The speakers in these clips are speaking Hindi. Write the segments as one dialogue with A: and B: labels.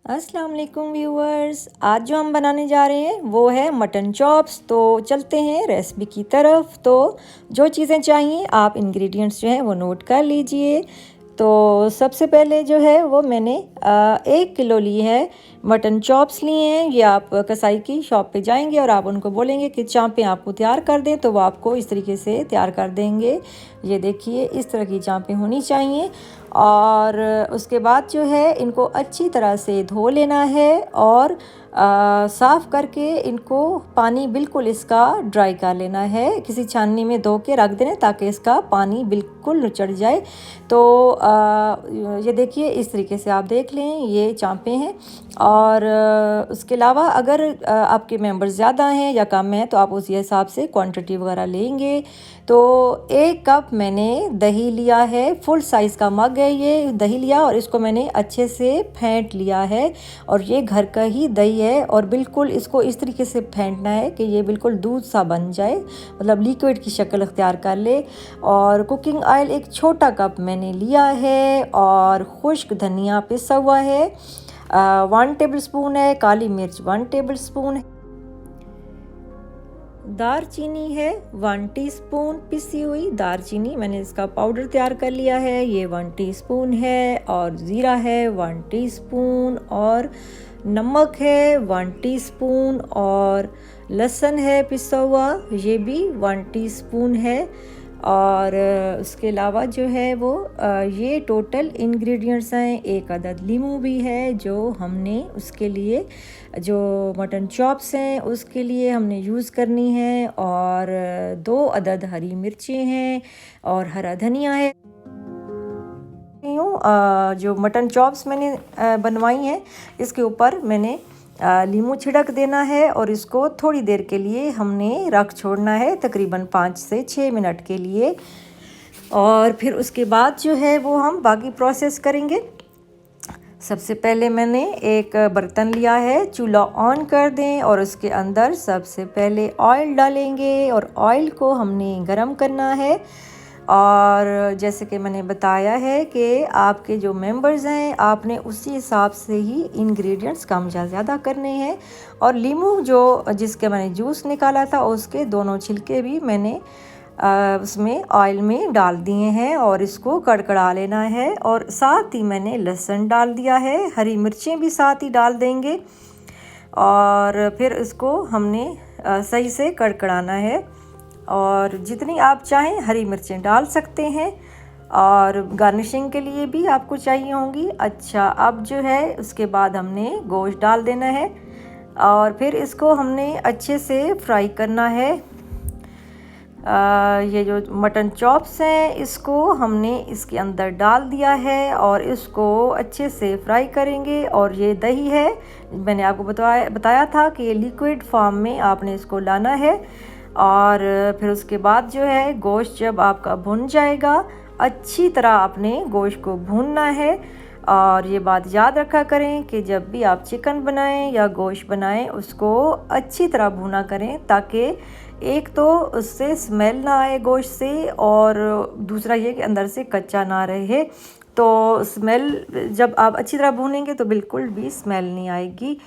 A: अस्सलाम वालेकुम व्यूअर्स। आज जो हम बनाने जा रहे हैं वो है मटन चॉप्स। तो चलते हैं रेसिपी की तरफ। तो जो चीज़ें चाहिए आप इंग्रेडिएंट्स जो हैं वो नोट कर लीजिए। तो सबसे पहले जो है वो मैंने 1 किलो ली है मटन चॉप्स लिए हैं। ये आप कसाई की शॉप पे जाएंगे और आप उनको बोलेंगे कि चाँपें आपको तैयार कर दें, तो वो आपको इस तरीके से तैयार कर देंगे। ये देखिए, इस तरह की चाँपें होनी चाहिए। और उसके बाद जो है इनको अच्छी तरह से धो लेना है और साफ़ करके इनको पानी बिल्कुल इसका ड्राई कर लेना है। किसी छाननी में धो के रख देना ताकि इसका पानी बिल्कुल निचड़ जाए। तो ये देखिए, इस तरीके से आप देख लें, ये चाँपें हैं। और उसके अलावा अगर आपके मेंबर्स ज़्यादा हैं या कम हैं तो आप उसी हिसाब से क्वांटिटी वगैरह लेंगे। तो 1 कप मैंने दही लिया है, फुल साइज़ का मग है ये दही लिया, और इसको मैंने अच्छे से फेंट लिया है। और ये घर का ही दही है और बिल्कुल इसको इस तरीके से फेंटना है कि ये बिल्कुल दूध सा बन जाए, मतलब लिक्विड की शक्ल अख्तियार कर ले। और कुकिंग ऑयल 1 छोटा कप मैंने लिया है और खुश्क धनिया पिसा हुआ है 1 टेबल स्पून है, काली मिर्च 1 टेबल स्पून है, दारचीनी है 1 टीस्पून, पिसी हुई दारचीनी मैंने इसका पाउडर तैयार कर लिया है, ये 1 टीस्पून है। और ज़ीरा है 1 टीस्पून, और नमक है 1 टीस्पून, और लहसुन है पिसा हुआ, ये भी 1 टीस्पून है। और उसके अलावा जो है वो ये टोटल इंग्रेडिएंट्स हैं। 1 अदद लीमू भी है जो हमने उसके लिए, जो मटन चॉप्स हैं उसके लिए हमने यूज़ करनी है। और 2 अदद हरी मिर्चें हैं और हरा धनिया है। जो मटन चॉप्स मैंने बनवाई हैं इसके ऊपर मैंने लीमू छिड़क देना है और इसको थोड़ी देर के लिए हमने रख छोड़ना है, तकरीबन 5 से 6 मिनट के लिए। और फिर उसके बाद जो है वो हम बाकी प्रोसेस करेंगे। सबसे पहले मैंने एक बर्तन लिया है, चूल्हा ऑन कर दें और उसके अंदर सबसे पहले ऑयल डालेंगे और ऑयल को हमने गरम करना है। और जैसे कि मैंने बताया है कि आपके जो मेंबर्स हैं आपने उसी हिसाब से ही इंग्रेडिएंट्स कम या ज़्यादा करने हैं। और लीमू जो जिसके मैंने जूस निकाला था उसके दोनों छिलके भी मैंने उसमें ऑयल में डाल दिए हैं और इसको कड़कड़ा लेना है। और साथ ही मैंने लहसुन डाल दिया है, हरी मिर्चें भी साथ ही डाल देंगे और फिर इसको हमने सही से कड़कड़ाना है। और जितनी आप चाहें हरी मिर्चें डाल सकते हैं और गार्निशिंग के लिए भी आपको चाहिए होंगी। अच्छा, अब जो है उसके बाद हमने गोश्त डाल देना है और फिर इसको हमने अच्छे से फ्राई करना है। ये जो मटन चॉप्स हैं इसको हमने इसके अंदर डाल दिया है और इसको अच्छे से फ्राई करेंगे। और ये दही है, मैंने आपको बताया था कि लिक्विड फॉर्म में आपने इसको लाना है। और फिर उसके बाद जो है गोश्त जब आपका भुन जाएगा, अच्छी तरह आपने गोश्त को भूनना है। और ये बात याद रखा करें कि जब भी आप चिकन बनाएं या गोश्त बनाएं उसको अच्छी तरह भुना करें ताकि एक तो उससे स्मेल ना आए गोश्त से, और दूसरा ये कि अंदर से कच्चा ना रहे। तो स्मेल जब आप अच्छी तरह भूनेंगे तो बिल्कुल भी स्मेल नहीं आएगी।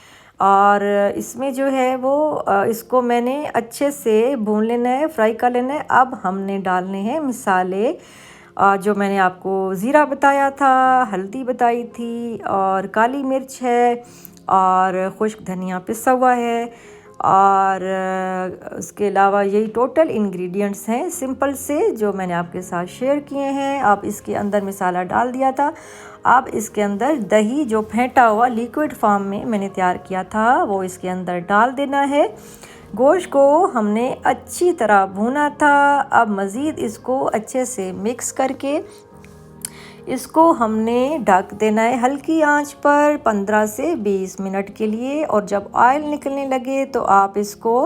A: और इसमें जो है वो इसको मैंने अच्छे से भून लेना है, फ्राई कर लेना है। अब हमने डालने हैं मसाले जो मैंने आपको ज़ीरा बताया था, हल्दी बताई थी, और काली मिर्च है और खुश्क धनिया पिसा हुआ है। और उसके अलावा यही टोटल इंग्रेडिएंट्स हैं सिंपल से जो मैंने आपके साथ शेयर किए हैं। आप इसके अंदर मसाला डाल दिया था, अब इसके अंदर दही जो फेंटा हुआ लिक्विड फॉर्म में मैंने तैयार किया था वो इसके अंदर डाल देना है। गोश्त को हमने अच्छी तरह भूना था। अब मज़ीद इसको अच्छे से मिक्स करके इसको हमने ढक देना है हल्की आंच पर 15 से 20 मिनट के लिए। और जब ऑयल निकलने लगे तो आप इसको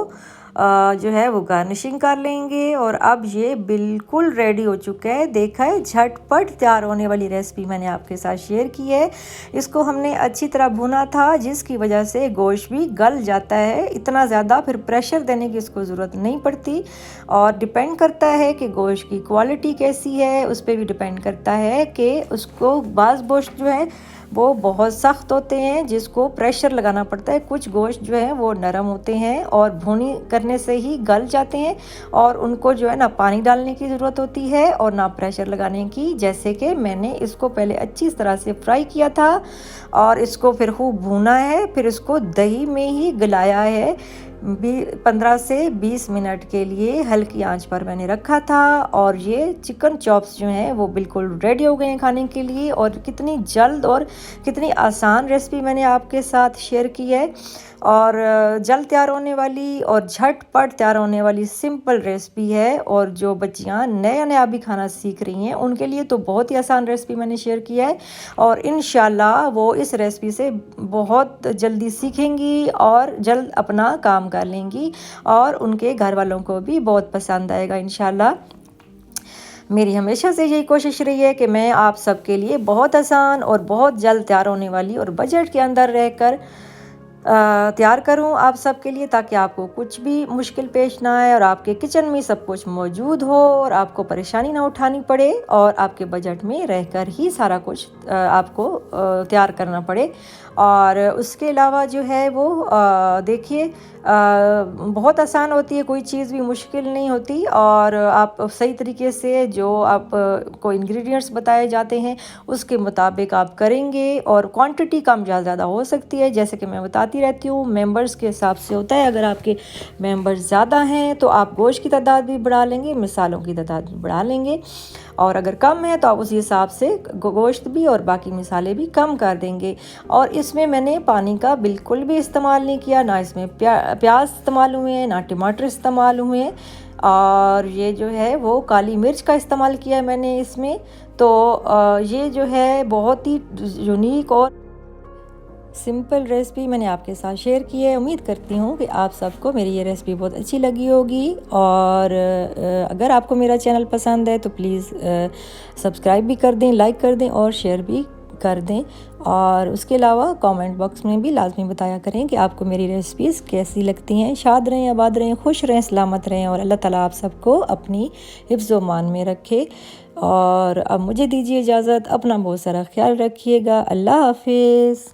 A: जो है वो गार्निशिंग कर लेंगे। और अब ये बिल्कुल रेडी हो चुका है। देखा है, झटपट तैयार होने वाली रेसिपी मैंने आपके साथ शेयर की है। इसको हमने अच्छी तरह भुना था जिसकी वजह से गोश्त भी गल जाता है, इतना ज़्यादा फिर प्रेशर देने की इसको ज़रूरत नहीं पड़ती। और डिपेंड करता है कि गोश्त की क्वालिटी कैसी है, उस पर भी डिपेंड करता है कि उसको बाज़ गोश्त जो है वो बहुत सख्त होते हैं, जिसको प्रेशर लगाना पड़ता है। कुछ गोश्त जो है वो नरम होते हैं और भुनी करने से ही गल जाते हैं, और उनको जो है ना पानी डालने की ज़रूरत होती है और ना प्रेशर लगाने की। जैसे कि मैंने इसको पहले अच्छी तरह से फ्राई किया था और इसको फिर खूब भूना है, फिर इसको दही में ही गलाया है। 15 से 20 मिनट के लिए हल्की आंच पर मैंने रखा था, और ये चिकन चॉप्स जो हैं वो बिल्कुल रेडी हो गए हैं खाने के लिए। और कितनी जल्द और कितनी आसान रेसिपी मैंने आपके साथ शेयर की है, और जल्द तैयार होने वाली और झटपट तैयार होने वाली सिंपल रेसिपी है। और जो बच्चियां नया नया भी खाना सीख रही हैं उनके लिए तो बहुत ही आसान रेसिपी मैंने शेयर किया है, और इंशाल्लाह वो इस रेसिपी से बहुत जल्दी सीखेंगी और जल्द अपना काम कर लेंगी, और उनके घर वालों को भी बहुत पसंद आएगा इंशाल्लाह। मेरी हमेशा से यही कोशिश रही है कि मैं आप सबके लिए बहुत आसान और बहुत जल्द तैयार होने वाली और बजट के अंदर रहकर तैयार करूं आप सबके लिए, ताकि आपको कुछ भी मुश्किल पेश ना आए और आपके किचन में सब कुछ मौजूद हो और आपको परेशानी ना उठानी पड़े, और आपके बजट में रहकर ही सारा कुछ आपको तैयार करना पड़े। और उसके अलावा जो है वो देखिए बहुत आसान होती है, कोई चीज़ भी मुश्किल नहीं होती, और आप सही तरीके से जो आप को इंग्रेडिएंट्स बताए जाते हैं उसके मुताबिक आप करेंगे, और क्वांटिटी कम ज़्यादा हो सकती है। जैसे कि मैं बताती रहती हूँ, मेंबर्स के हिसाब से होता है। अगर आपके मेंबर्स ज़्यादा हैं तो आप गोश्त की तादाद भी बढ़ा लेंगे, मिसालों की तादाद भी बढ़ा लेंगे, और अगर कम है तो आप उसी हिसाब से गोश्त भी और बाकी मिसाले भी कम कर देंगे। और इसमें मैंने पानी का बिल्कुल भी इस्तेमाल नहीं किया, ना इसमें प्याज इस्तेमाल हुए हैं, ना टमाटर इस्तेमाल हुए हैं, और ये जो है वो काली मिर्च का इस्तेमाल किया है मैंने इसमें। तो ये जो है बहुत ही यूनिक और सिंपल रेसिपी मैंने आपके साथ शेयर की है। उम्मीद करती हूँ कि आप सबको मेरी ये रेसिपी बहुत अच्छी लगी होगी, और अगर आपको मेरा चैनल पसंद है तो प्लीज़ सब्सक्राइब भी कर दें, लाइक कर दें और शेयर भी कर दें। और उसके अलावा कमेंट बॉक्स में भी लाजमी बताया करें कि आपको मेरी रेसिपीज़ कैसी लगती हैं। शाद रहें, आबाद रहें, खुश रहें, सलामत रहें, और अल्लाह ताला आप सबको अपनी हिफ्ज़ व मान में रखे। और अब मुझे दीजिए इजाज़त, अपना बहुत सारा ख्याल रखिएगा। अल्लाह हाफिज़।